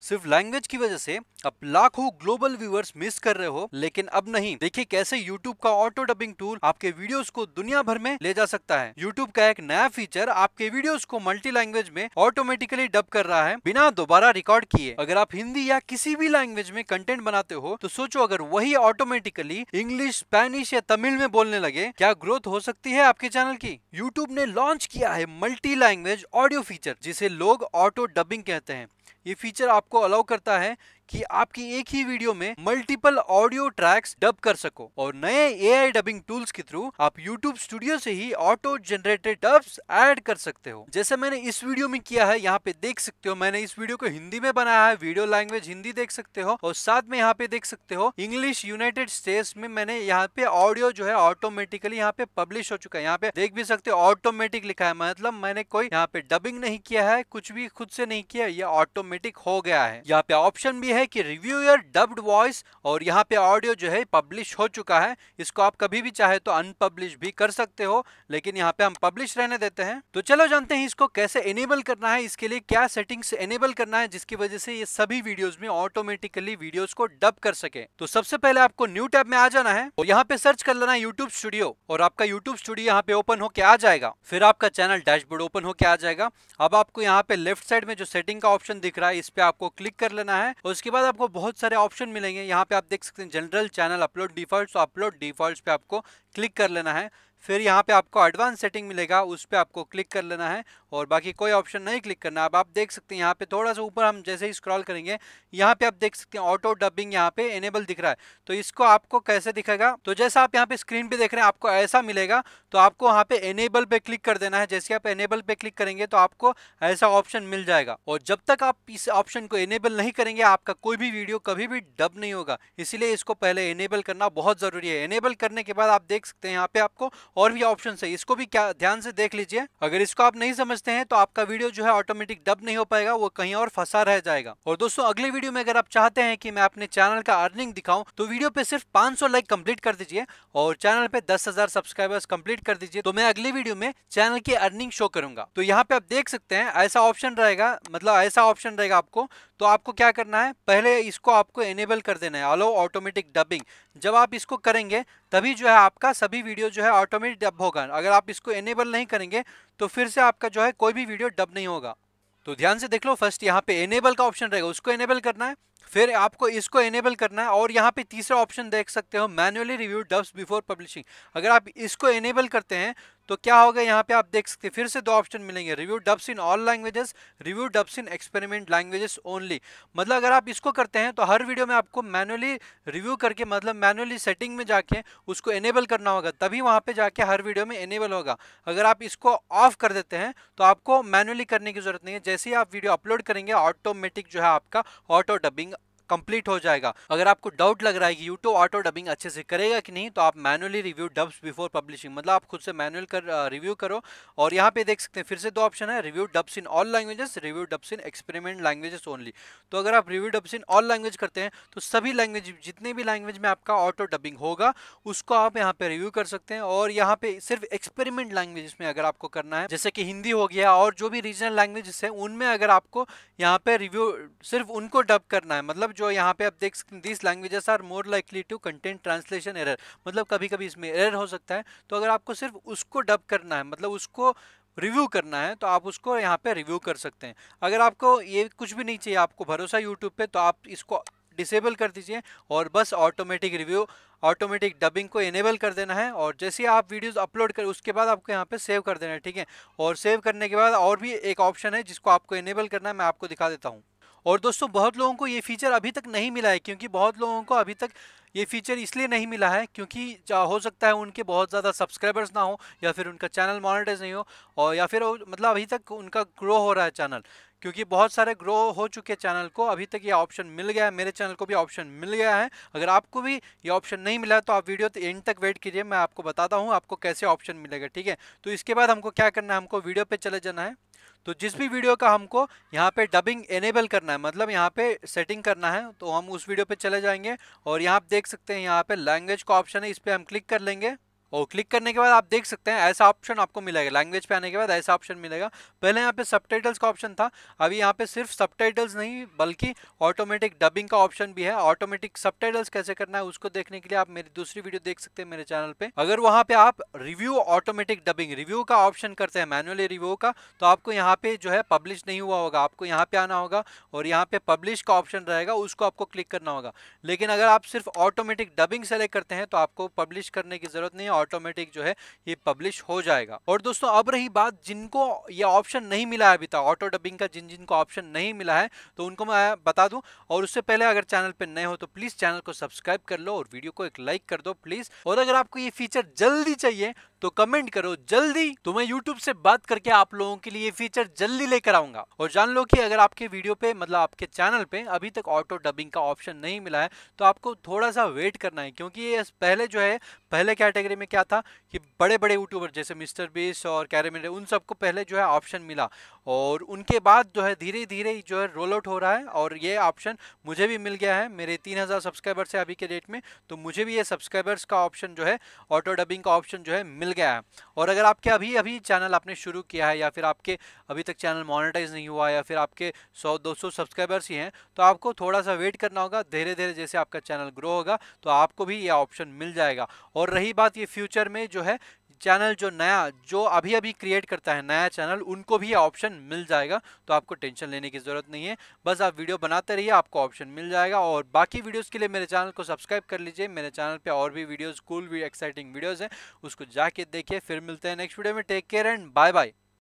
सिर्फ लैंग्वेज की वजह से आप लाखों ग्लोबल व्यूअर्स मिस कर रहे हो, लेकिन अब नहीं। देखिए कैसे YouTube का ऑटो डबिंग टूल आपके वीडियोस को दुनिया भर में ले जा सकता है। YouTube का एक नया फीचर आपके वीडियोस को मल्टी लैंग्वेज में ऑटोमेटिकली डब कर रहा है बिना दोबारा रिकॉर्ड किए। अगर आप हिंदी या किसी भी लैंग्वेज में कंटेंट बनाते हो तो सोचो, अगर वही ऑटोमेटिकली इंग्लिश, स्पेनिश या तमिल में बोलने लगे, क्या ग्रोथ हो सकती है आपके चैनल की। YouTube ने लॉन्च किया है मल्टी लैंग्वेज ऑडियो फीचर, जिसे लोग ऑटो डबिंग कहते हैं। ये फीचर आपको अलाउ करता है कि आपकी एक ही वीडियो में मल्टीपल ऑडियो ट्रैक्स डब कर सको, और नए एआई डबिंग टूल्स के थ्रू आप YouTube स्टूडियो से ही ऑटो जनरेटेड डब्स ऐड कर सकते हो, जैसे मैंने इस वीडियो में किया है। यहाँ पे देख सकते हो मैंने इस वीडियो को हिंदी में बनाया है, वीडियो लैंग्वेज हिंदी देख सकते हो, और साथ में यहाँ पे देख सकते हो इंग्लिश यूनाइटेड स्टेट्स में मैंने यहाँ पे ऑडियो जो है ऑटोमेटिकली यहाँ पे पब्लिश हो चुका है। यहाँ पे देख भी सकते हो ऑटोमेटिक लिखा है, मतलब मैंने कोई यहाँ पे डबिंग नहीं किया है, कुछ भी खुद से नहीं किया, ये ऑटोमेटिक हो गया है। यहाँ पे ऑप्शन भी है कि रिव्यू योर डब्ड वॉइस, और यहाँ पे ऑडियो जो है पब्लिश हो चुका है। इसको आप कभी भी चाहे तो अनपब्लिश भी कर सकते हो, लेकिन यहाँ पे हम पब्लिश रहने देते हैं। तो चलो जानते हैं इसको कैसे एनेबल करना है, इसके लिए क्या सेटिंग्स एनेबल करना है जिसकी वजह से ये सभी वीडियोस में ऑटोमेटिकली वीडियोस को डब कर सके। तो सबसे पहले आपको न्यू टैब में आ जाना है और यहाँ पे सर्च कर लेना है YouTube स्टूडियो, और आपका YouTube स्टूडियो यहाँ पे ओपन होके आ जाएगा। फिर आपका चैनल डैशबोर्ड ओपन होके आ जाएगा। अब आपको यहाँ पे लेफ्ट साइड में जो सेटिंग का ऑप्शन दिख रहा है, इस पे आपको क्लिक कर लेना है, और उसके बाद आपको बहुत सारे ऑप्शन मिलेंगे। यहाँ पे आप देख सकते हैं जनरल, चैनल, अपलोड डिफॉल्ट, तो अपलोड डिफॉल्ट पे आपको क्लिक कर लेना है। फिर यहाँ पे आपको एडवांस सेटिंग मिलेगा, उस पे आपको क्लिक कर लेना है, और बाकी कोई ऑप्शन नहीं क्लिक करना। अब आप देख सकते हैं यहाँ पे थोड़ा सा ऊपर हम जैसे ही स्क्रॉल करेंगे, यहाँ पे आप देख सकते हैं ऑटो डबिंग यहाँ पे एनेबल दिख रहा है। तो इसको आपको कैसे दिखेगा, तो जैसा आप यहाँ पे स्क्रीन पे देख रहे हैं आपको ऐसा मिलेगा। तो आपको वहाँ पे एनेबल पे क्लिक कर देना है। जैसे आप एनेबल पे क्लिक करेंगे तो आपको ऐसा ऑप्शन मिल जाएगा, और जब तक आप इस ऑप्शन को एनेबल नहीं करेंगे आपका कोई भी वीडियो कभी भी डब नहीं होगा। इसीलिए इसको पहले एनेबल करना बहुत जरूरी है। एनेबल करने के बाद आप देख सकते हैं यहाँ पे आपको और भी ऑप्शन है, इसको भी क्या ध्यान से देख लीजिए। अगर इसको आप नहीं समझते हैं तो आपका वीडियो जो है ऑटोमेटिक डब नहीं हो पाएगा, वो कहीं और फंसा रह जाएगा। और दोस्तों अगले वीडियो में अगर आप चाहते हैं कि मैं अपने चैनल का अर्निंग दिखाऊं तो वीडियो पे सिर्फ 500 लाइक कंप्लीट कर दीजिए और चैनल पे 10,000 सब्सक्राइबर्स कंप्लीट कर दीजिए, तो मैं अगले वीडियो में चैनल की अर्निंग शो करूंगा। तो यहाँ पे आप देख सकते हैं ऐसा ऑप्शन रहेगा, मतलब ऐसा ऑप्शन रहेगा आपको। तो आपको क्या करना है, पहले इसको आपको एनेबल कर देना है, अलाउ ऑटोमेटिक डबिंग। जब आप इसको करेंगे तभी जो है आपका सभी वीडियो जो है ऑटोमेटिक डब होगा। अगर आप इसको एनेबल नहीं करेंगे तो फिर से आपका जो है कोई भी वीडियो डब नहीं होगा। तो ध्यान से देख लो, फर्स्ट यहाँ पे एनेबल का ऑप्शन रहेगा, उसको एनेबल करना है, फिर आपको इसको एनेबल करना है, और यहाँ पे तीसरा ऑप्शन देख सकते हो manually review dubs before publishing. अगर आप इसको एनेबल करते हैं तो क्या होगा, यहाँ पे आप देख सकते हैं फिर से दो ऑप्शन मिलेंगे, review dubs in all languages, review dubs in experiment languages only. मतलब अगर आप इसको करते हैं तो हर वीडियो में आपको मैनुअली रिव्यू करके, मतलब मैनुअली सेटिंग में जाके उसको एनेबल करना होगा, तभी वहाँ पे जाके हर वीडियो में एनेबल होगा। अगर आप इसको ऑफ कर देते हैं तो आपको मैनुअली करने की जरूरत नहीं है। जैसे ही आप वीडियो अपलोड करेंगे ऑटोमेटिक जो है आपका ऑटो डबिंग कंप्लीट हो जाएगा। अगर आपको डाउट लग रहा है कि YouTube ऑटो डबिंग अच्छे से करेगा कि नहीं, तो आप manually review dubs before publishing, मतलब आप खुद से मैनुअल रिव्यू करो। और यहाँ पे देख सकते हैं फिर से दो ऑप्शन है, review dubs in all languages, review dubs in experiment languages only. तो अगर आप review dubs in all language करते हैं तो सभी लैंग्वेज, जितने भी लैंग्वेज में आपका ऑटो डबिंग होगा उसको आप यहाँ पे रिव्यू कर सकते हैं। और यहाँ पे सिर्फ एक्सपेरिमेंट लैंग्वेजेस में अगर आपको करना है, जैसे कि हिंदी हो गया और जो भी रीजनल लैंग्वेजेस है, उनमें अगर आपको यहाँ पे रिव्यू सिर्फ उनको डब करना है, मतलब जो यहाँ पे आप देख सकते हैं this languages are more likely to contain translation error, मतलब कभी कभी इसमें एरर हो सकता है। तो अगर आपको सिर्फ उसको डब करना है, मतलब उसको रिव्यू करना है, तो आप उसको यहाँ पे रिव्यू कर सकते हैं। अगर आपको ये कुछ भी नहीं चाहिए, आपको भरोसा यूट्यूब पे, तो आप इसको डिसेबल कर दीजिए और बस ऑटोमेटिक रिव्यू, ऑटोमेटिक डबिंग को एनेबल कर देना है। और जैसे आप वीडियोस अपलोड कर उसके बाद आपको यहाँ पे सेव कर देना है, ठीक है। और सेव करने के बाद और भी एक ऑप्शन है जिसको आपको एनेबल करना है, मैं आपको दिखा देता हूँ। और दोस्तों बहुत लोगों को ये फीचर अभी तक नहीं मिला है, क्योंकि बहुत लोगों को अभी तक ये फीचर इसलिए नहीं मिला है क्योंकि हो सकता है उनके बहुत ज़्यादा सब्सक्राइबर्स ना हो, या फिर उनका चैनल मोनेटाइज नहीं हो, और या फिर मतलब अभी तक उनका ग्रो हो रहा है चैनल, क्योंकि बहुत सारे ग्रो हो चुके चैनल को अभी तक ये ऑप्शन मिल गया है। मेरे चैनल को भी ऑप्शन मिल गया है। अगर आपको भी ये ऑप्शन नहीं मिला तो आप वीडियो एंड तक वेट कीजिए, मैं आपको बताता हूँ आपको कैसे ऑप्शन मिलेगा, ठीक है। तो इसके बाद हमको क्या करना है, हमको वीडियो पे चले जाना है। तो जिस भी वीडियो का हमको यहाँ पे डबिंग एनेबल करना है, मतलब यहाँ पे सेटिंग करना है, तो हम उस वीडियो पे चले जाएंगे। और यहाँ आप देख सकते हैं यहाँ पे लैंग्वेज का ऑप्शन है, इस पे हम क्लिक कर लेंगे। और क्लिक करने के बाद आप देख सकते हैं ऐसा ऑप्शन आपको मिलेगा। लैंग्वेज पे आने के बाद ऐसा ऑप्शन मिलेगा। पहले यहाँ पे सबटाइटल्स का ऑप्शन था, अभी यहाँ पे सिर्फ सबटाइटल्स नहीं बल्कि ऑटोमेटिक डबिंग का ऑप्शन भी है। ऑटोमेटिक सबटाइटल्स कैसे करना है उसको देखने के लिए आप मेरी दूसरी वीडियो देख सकते हैं मेरे चैनल पे। अगर वहां पे आप रिव्यू ऑटोमेटिक डबिंग रिव्यू का ऑप्शन करते हैं मैनुअली रिव्यू का, तो आपको यहाँ पे जो है पब्लिश नहीं हुआ होगा, आपको यहाँ पे आना होगा और यहाँ पे पब्लिश का ऑप्शन रहेगा, उसको आपको क्लिक करना होगा। लेकिन अगर आप सिर्फ ऑटोमेटिक डबिंग सेलेक्ट करते हैं तो आपको पब्लिश करने की जरूरत नहीं है, ऑटोमेटिक जो है ये पब्लिश हो जाएगा। और दोस्तों अब रही बात जिनको ये ऑप्शन नहीं मिला है अभी तक, ऑटो डबिंग का जिन जिनको ऑप्शन नहीं मिला है तो उनको मैं बता दूं। और उससे पहले अगर चैनल पे नए हो तो प्लीज चैनल को सब्सक्राइब कर लो और वीडियो को एक लाइक कर दो प्लीज। और अगर आपको ये फीचर जल्दी चाहिए तो कमेंट करो जल्दी, तो मैं YouTube से बात करके आप लोगों के लिए ये फीचर जल्दी लेकर आऊंगा। और जान लो कि अगर आपके वीडियो पे मतलब आपके चैनल पे अभी तक ऑटो डबिंग का ऑप्शन नहीं मिला है तो आपको थोड़ा सा वेट करना है, क्योंकि ये पहले जो है पहले कैटेगरी में क्या था कि बड़े बड़े यूट्यूबर जैसे मिस्टर बीस्ट और कैरेमिन उन सबको पहले जो है ऑप्शन मिला और उनके बाद जो है धीरे धीरे जो है रोल आउट हो रहा है। और ये ऑप्शन मुझे भी मिल गया है, मेरे 3000 सब्सक्राइबर्स है अभी के डेट में, तो मुझे भी ये सब्सक्राइबर्स का ऑप्शन जो है ऑटो डबिंग का ऑप्शन जो है मिल गया है। और अगर आपके अभी अभी चैनल आपने शुरू किया है या फिर आपके अभी तक चैनल मोनेटाइज नहीं हुआ या फिर आपके 100-200 सब्सक्राइबर्स ही हैं तो आपको थोड़ा सा वेट करना होगा। धीरे धीरे जैसे आपका चैनल ग्रो होगा तो आपको भी ये ऑप्शन मिल जाएगा। और रही बात ये फ्यूचर में जो है चैनल जो नया जो अभी अभी क्रिएट करता है नया चैनल, उनको भी ये ऑप्शन मिल जाएगा, तो आपको टेंशन लेने की जरूरत नहीं है। बस आप वीडियो बनाते रहिए, आपको ऑप्शन मिल जाएगा। और बाकी वीडियोस के लिए मेरे चैनल को सब्सक्राइब कर लीजिए। मेरे चैनल पे और भी वीडियोस कूल भी एक्साइटिंग वीडियोस हैं, उसको जाके देखिए। फिर मिलते हैं नेक्स्ट वीडियो में। Take care and bye bye.